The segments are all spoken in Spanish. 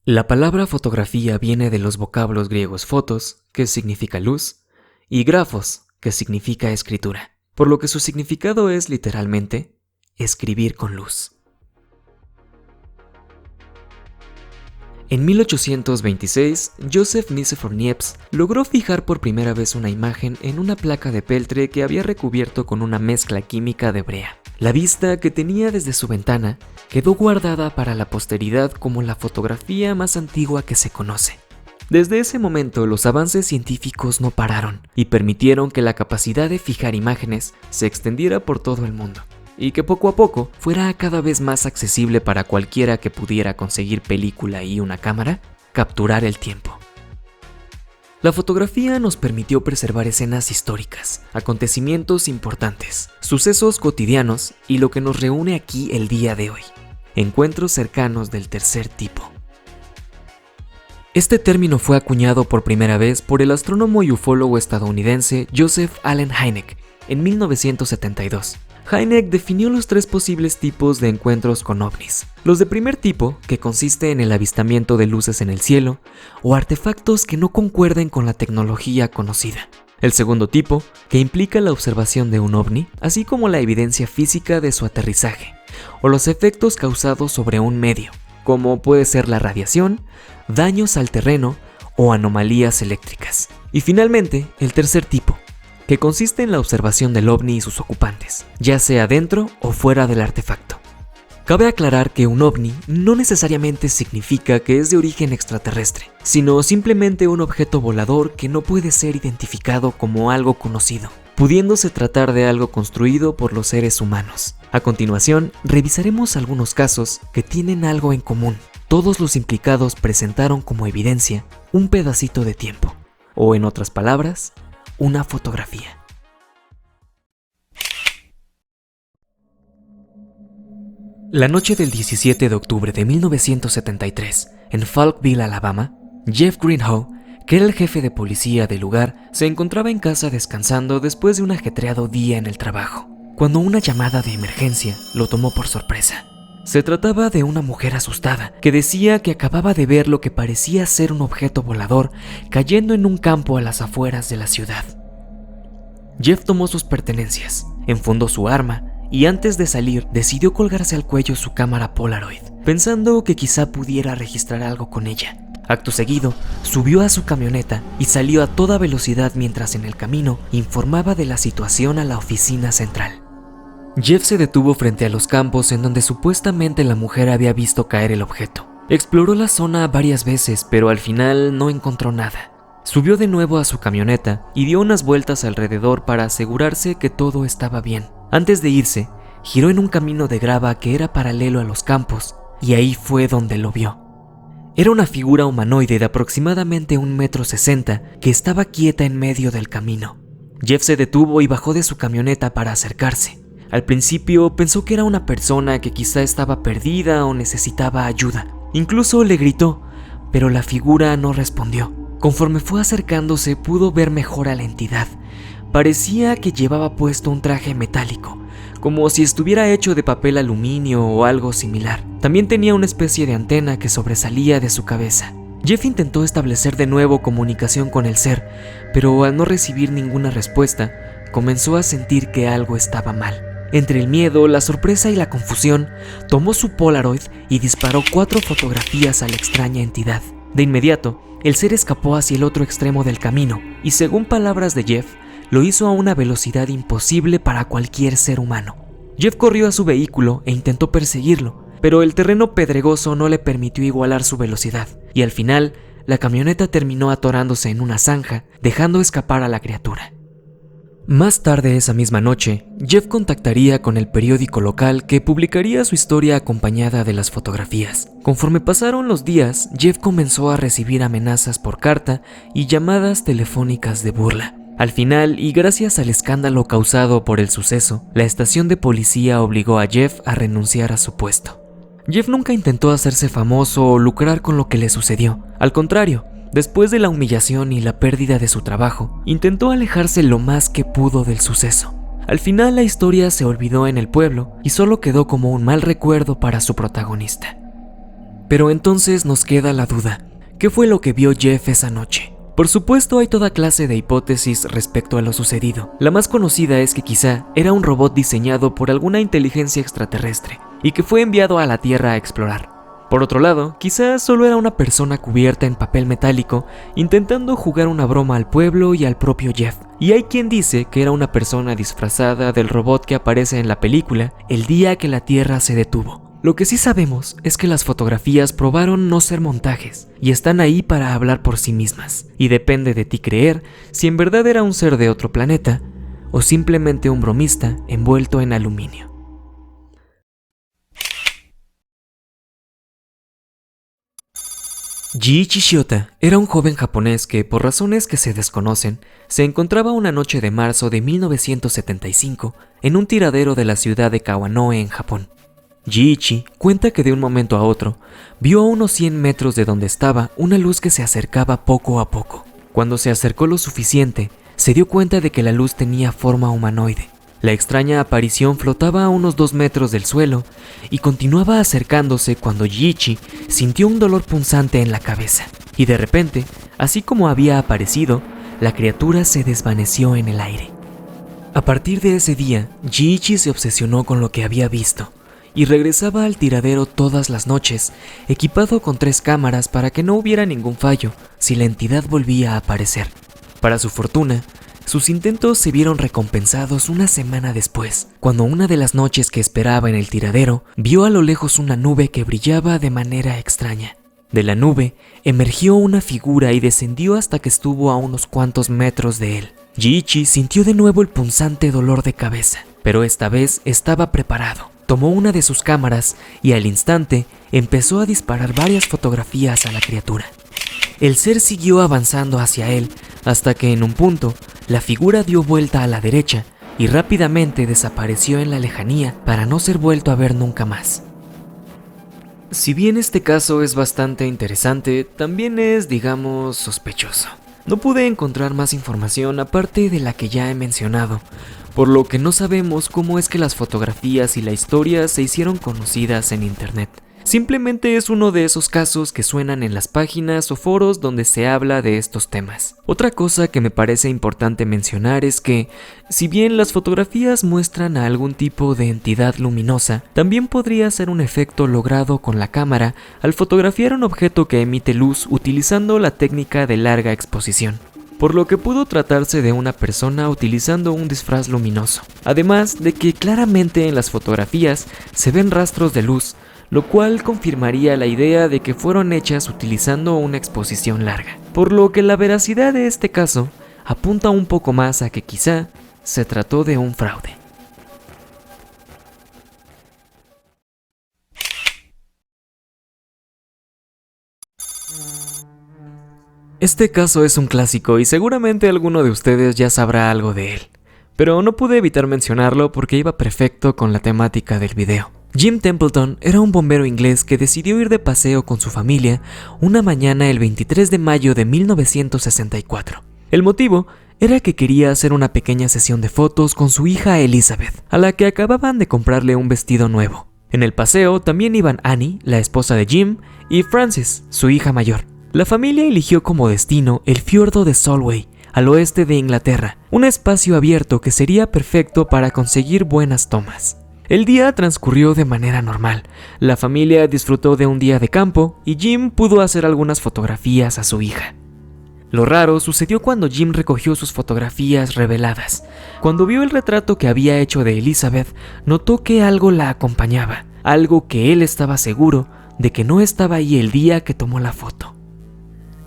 La palabra fotografía viene de los vocablos griegos photos, que significa luz, y grafos, que significa escritura, por lo que su significado es literalmente escribir con luz. En 1826, Joseph Nicéphore Niepce logró fijar por primera vez una imagen en una placa de peltre que había recubierto con una mezcla química de brea. La vista que tenía desde su ventana quedó guardada para la posteridad como la fotografía más antigua que se conoce. Desde ese momento, los avances científicos no pararon y permitieron que la capacidad de fijar imágenes se extendiera por todo el mundo, y que poco a poco fuera cada vez más accesible para cualquiera que pudiera conseguir película y una cámara, capturar el tiempo. La fotografía nos permitió preservar escenas históricas, acontecimientos importantes, sucesos cotidianos y lo que nos reúne aquí el día de hoy, encuentros cercanos del tercer tipo. Este término fue acuñado por primera vez por el astrónomo y ufólogo estadounidense Joseph Allen Hynek en 1972. Hynek definió los tres posibles tipos de encuentros con ovnis. Los de primer tipo, que consiste en el avistamiento de luces en el cielo, o artefactos que no concuerden con la tecnología conocida. El segundo tipo, que implica la observación de un ovni, así como la evidencia física de su aterrizaje, o los efectos causados sobre un medio, como puede ser la radiación, daños al terreno o anomalías eléctricas. Y finalmente, el tercer tipo, que consiste en la observación del ovni y sus ocupantes, ya sea dentro o fuera del artefacto. Cabe aclarar que un ovni no necesariamente significa que es de origen extraterrestre, sino simplemente un objeto volador que no puede ser identificado como algo conocido, pudiéndose tratar de algo construido por los seres humanos. A continuación, revisaremos algunos casos que tienen algo en común. Todos los implicados presentaron como evidencia un pedacito de tiempo, o en otras palabras, una fotografía. La noche del 17 de octubre de 1973, en Falkville, Alabama, Jeff Greenhow, que era el jefe de policía del lugar, se encontraba en casa descansando después de un ajetreado día en el trabajo, cuando una llamada de emergencia lo tomó por sorpresa. Se trataba de una mujer asustada, que decía que acababa de ver lo que parecía ser un objeto volador cayendo en un campo a las afueras de la ciudad. Jeff tomó sus pertenencias, enfundó su arma y antes de salir decidió colgarse al cuello su cámara Polaroid, pensando que quizá pudiera registrar algo con ella. Acto seguido, subió a su camioneta y salió a toda velocidad mientras en el camino informaba de la situación a la oficina central. Jeff se detuvo frente a los campos en donde supuestamente la mujer había visto caer el objeto. Exploró la zona varias veces, pero al final no encontró nada. Subió de nuevo a su camioneta y dio unas vueltas alrededor para asegurarse que todo estaba bien. Antes de irse, giró en un camino de grava que era paralelo a los campos, y ahí fue donde lo vio. Era una figura humanoide de aproximadamente 1,60 m que estaba quieta en medio del camino. Jeff se detuvo y bajó de su camioneta para acercarse. Al principio pensó que era una persona que quizá estaba perdida o necesitaba ayuda. Incluso le gritó, pero la figura no respondió. Conforme fue acercándose pudo ver mejor a la entidad. Parecía que llevaba puesto un traje metálico, como si estuviera hecho de papel aluminio o algo similar. También tenía una especie de antena que sobresalía de su cabeza. Jeff intentó establecer de nuevo comunicación con el ser, pero al no recibir ninguna respuesta, comenzó a sentir que algo estaba mal. Entre el miedo, la sorpresa y la confusión, tomó su Polaroid y disparó 4 fotografías a la extraña entidad. De inmediato, el ser escapó hacia el otro extremo del camino y, según palabras de Jeff, lo hizo a una velocidad imposible para cualquier ser humano. Jeff corrió a su vehículo e intentó perseguirlo, pero el terreno pedregoso no le permitió igualar su velocidad, y al final, la camioneta terminó atorándose en una zanja, dejando escapar a la criatura. Más tarde esa misma noche, Jeff contactaría con el periódico local que publicaría su historia acompañada de las fotografías. Conforme pasaron los días, Jeff comenzó a recibir amenazas por carta y llamadas telefónicas de burla. Al final, y gracias al escándalo causado por el suceso, la estación de policía obligó a Jeff a renunciar a su puesto. Jeff nunca intentó hacerse famoso o lucrar con lo que le sucedió. Al contrario, después de la humillación y la pérdida de su trabajo, intentó alejarse lo más que pudo del suceso. Al final la historia se olvidó en el pueblo y solo quedó como un mal recuerdo para su protagonista. Pero entonces nos queda la duda. ¿Qué fue lo que vio Jeff esa noche? Por supuesto, hay toda clase de hipótesis respecto a lo sucedido. La más conocida es que quizá era un robot diseñado por alguna inteligencia extraterrestre y que fue enviado a la Tierra a explorar. Por otro lado, quizá solo era una persona cubierta en papel metálico intentando jugar una broma al pueblo y al propio Jeff. Y hay quien dice que era una persona disfrazada del robot que aparece en la película el día que la Tierra se detuvo. Lo que sí sabemos es que las fotografías probaron no ser montajes y están ahí para hablar por sí mismas. Y depende de ti creer si en verdad era un ser de otro planeta o simplemente un bromista envuelto en aluminio. Jiichi Shiota era un joven japonés que, por razones que se desconocen, se encontraba una noche de marzo de 1975 en un tiradero de la ciudad de Kawanoe en Japón. Jiichi cuenta que de un momento a otro vio a unos 100 metros de donde estaba una luz que se acercaba poco a poco. Cuando se acercó lo suficiente, se dio cuenta de que la luz tenía forma humanoide. La extraña aparición flotaba a unos 2 metros del suelo y continuaba acercándose cuando Jiichi sintió un dolor punzante en la cabeza. Y de repente, así como había aparecido, la criatura se desvaneció en el aire. A partir de ese día, Jiichi se obsesionó con lo que había visto y regresaba al tiradero todas las noches, equipado con 3 cámaras para que no hubiera ningún fallo si la entidad volvía a aparecer. Para su fortuna, sus intentos se vieron recompensados una semana después, cuando una de las noches que esperaba en el tiradero, vio a lo lejos una nube que brillaba de manera extraña. De la nube emergió una figura y descendió hasta que estuvo a unos cuantos metros de él. Jiichi sintió de nuevo el punzante dolor de cabeza, pero esta vez estaba preparado. Tomó una de sus cámaras y al instante empezó a disparar varias fotografías a la criatura. El ser siguió avanzando hacia él hasta que en un punto la figura dio vuelta a la derecha y rápidamente desapareció en la lejanía para no ser vuelto a ver nunca más. Si bien este caso es bastante interesante, también es, digamos, sospechoso. No pude encontrar más información aparte de la que ya he mencionado, por lo que no sabemos cómo es que las fotografías y la historia se hicieron conocidas en internet. Simplemente es uno de esos casos que suenan en las páginas o foros donde se habla de estos temas. Otra cosa que me parece importante mencionar es que, si bien las fotografías muestran a algún tipo de entidad luminosa, también podría ser un efecto logrado con la cámara al fotografiar un objeto que emite luz utilizando la técnica de larga exposición, por lo que pudo tratarse de una persona utilizando un disfraz luminoso. Además de que claramente en las fotografías se ven rastros de luz, lo cual confirmaría la idea de que fueron hechas utilizando una exposición larga, por lo que la veracidad de este caso apunta un poco más a que quizá se trató de un fraude. Este caso es un clásico y seguramente alguno de ustedes ya sabrá algo de él, pero no pude evitar mencionarlo porque iba perfecto con la temática del video. Jim Templeton era un bombero inglés que decidió ir de paseo con su familia una mañana el 23 de mayo de 1964. El motivo era que quería hacer una pequeña sesión de fotos con su hija Elizabeth, a la que acababan de comprarle un vestido nuevo. En el paseo también iban Annie, la esposa de Jim, y Frances, su hija mayor. La familia eligió como destino el fiordo de Solway, al oeste de Inglaterra, un espacio abierto que sería perfecto para conseguir buenas tomas. El día transcurrió de manera normal. La familia disfrutó de un día de campo y Jim pudo hacer algunas fotografías a su hija. Lo raro sucedió cuando Jim recogió sus fotografías reveladas. Cuando vio el retrato que había hecho de Elizabeth, notó que algo la acompañaba, algo que él estaba seguro de que no estaba ahí el día que tomó la foto.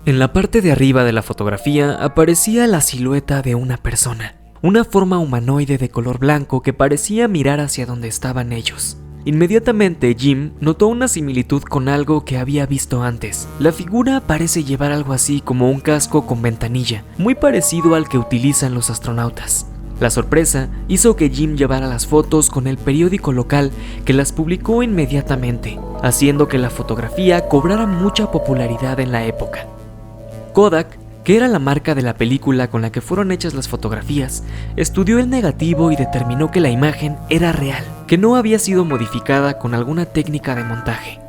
En la parte de arriba de la fotografía aparecía la silueta de una persona. Una forma humanoide de color blanco que parecía mirar hacia donde estaban ellos. Inmediatamente Jim notó una similitud con algo que había visto antes. La figura parece llevar algo así como un casco con ventanilla, muy parecido al que utilizan los astronautas. La sorpresa hizo que Jim llevara las fotos con el periódico local, que las publicó inmediatamente, haciendo que la fotografía cobrara mucha popularidad en la época. Kodak, que era la marca de la película con la que fueron hechas las fotografías, estudió el negativo y determinó que la imagen era real, que no había sido modificada con alguna técnica de montaje.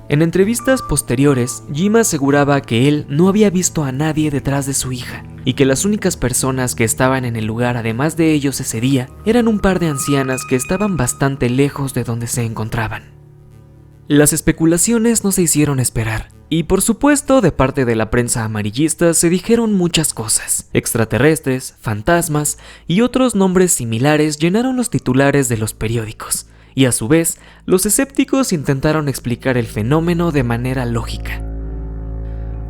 En entrevistas posteriores, Jim aseguraba que él no había visto a nadie detrás de su hija y que las únicas personas que estaban en el lugar además de ellos ese día eran un par de ancianas que estaban bastante lejos de donde se encontraban. Las especulaciones no se hicieron esperar. Y por supuesto, de parte de la prensa amarillista se dijeron muchas cosas. Extraterrestres, fantasmas y otros nombres similares llenaron los titulares de los periódicos. Y a su vez, los escépticos intentaron explicar el fenómeno de manera lógica.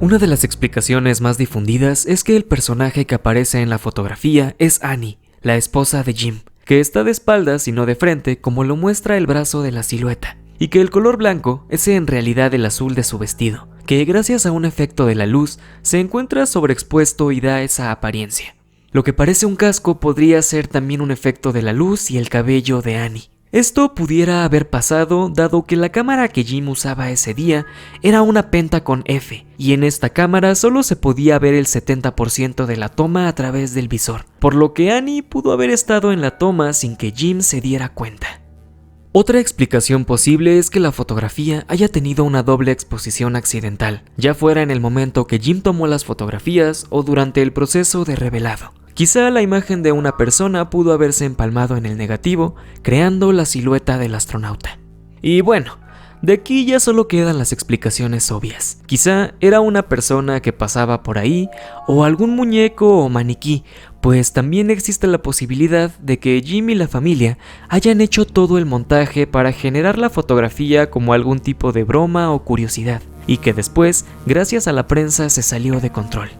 Una de las explicaciones más difundidas es que el personaje que aparece en la fotografía es Annie, la esposa de Jim, que está de espaldas y no de frente como lo muestra el brazo de la silueta. Y que el color blanco es en realidad el azul de su vestido, que gracias a un efecto de la luz se encuentra sobreexpuesto y da esa apariencia. Lo que parece un casco podría ser también un efecto de la luz y el cabello de Annie. Esto pudiera haber pasado dado que la cámara que Jim usaba ese día era una Pentacon F, y en esta cámara solo se podía ver el 70% de la toma a través del visor, por lo que Annie pudo haber estado en la toma sin que Jim se diera cuenta. Otra explicación posible es que la fotografía haya tenido una doble exposición accidental, ya fuera en el momento que Jim tomó las fotografías o durante el proceso de revelado. Quizá la imagen de una persona pudo haberse empalmado en el negativo, creando la silueta del astronauta. Y bueno, de aquí ya solo quedan las explicaciones obvias. Quizá era una persona que pasaba por ahí, o algún muñeco o maniquí, pues también existe la posibilidad de que Jim y la familia hayan hecho todo el montaje para generar la fotografía como algún tipo de broma o curiosidad, y que después, gracias a la prensa, se salió de control.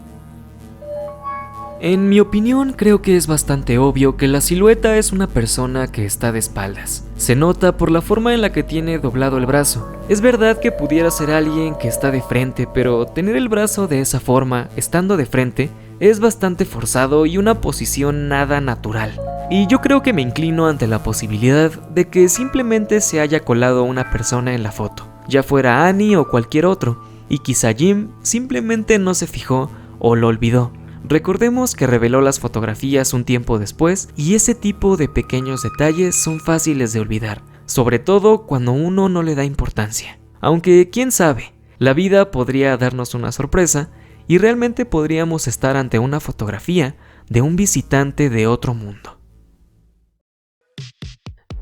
En mi opinión, creo que es bastante obvio que la silueta es una persona que está de espaldas. Se nota por la forma en la que tiene doblado el brazo. Es verdad que pudiera ser alguien que está de frente, pero tener el brazo de esa forma, estando de frente, es bastante forzado y una posición nada natural. Y yo creo que me inclino ante la posibilidad de que simplemente se haya colado una persona en la foto, ya fuera Annie o cualquier otro, y quizá Jim simplemente no se fijó o lo olvidó. Recordemos que reveló las fotografías un tiempo después y ese tipo de pequeños detalles son fáciles de olvidar, sobre todo cuando uno no le da importancia. Aunque quién sabe, la vida podría darnos una sorpresa y realmente podríamos estar ante una fotografía de un visitante de otro mundo.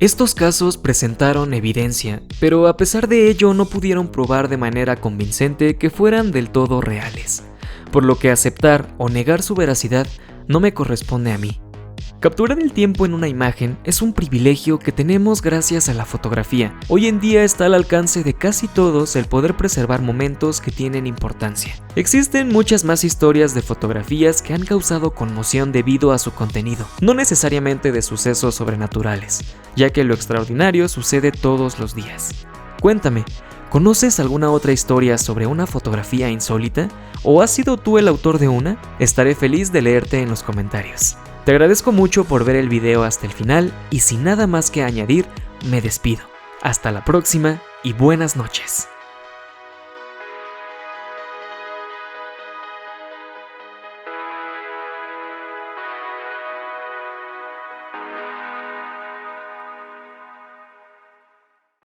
Estos casos presentaron evidencia, pero a pesar de ello no pudieron probar de manera convincente que fueran del todo reales, por lo que aceptar o negar su veracidad no me corresponde a mí. Capturar el tiempo en una imagen es un privilegio que tenemos gracias a la fotografía. Hoy en día está al alcance de casi todos el poder preservar momentos que tienen importancia. Existen muchas más historias de fotografías que han causado conmoción debido a su contenido, no necesariamente de sucesos sobrenaturales, ya que lo extraordinario sucede todos los días. Cuéntame, ¿conoces alguna otra historia sobre una fotografía insólita? ¿O has sido tú el autor de una? Estaré feliz de leerte en los comentarios. Te agradezco mucho por ver el video hasta el final y sin nada más que añadir, me despido. Hasta la próxima y buenas noches.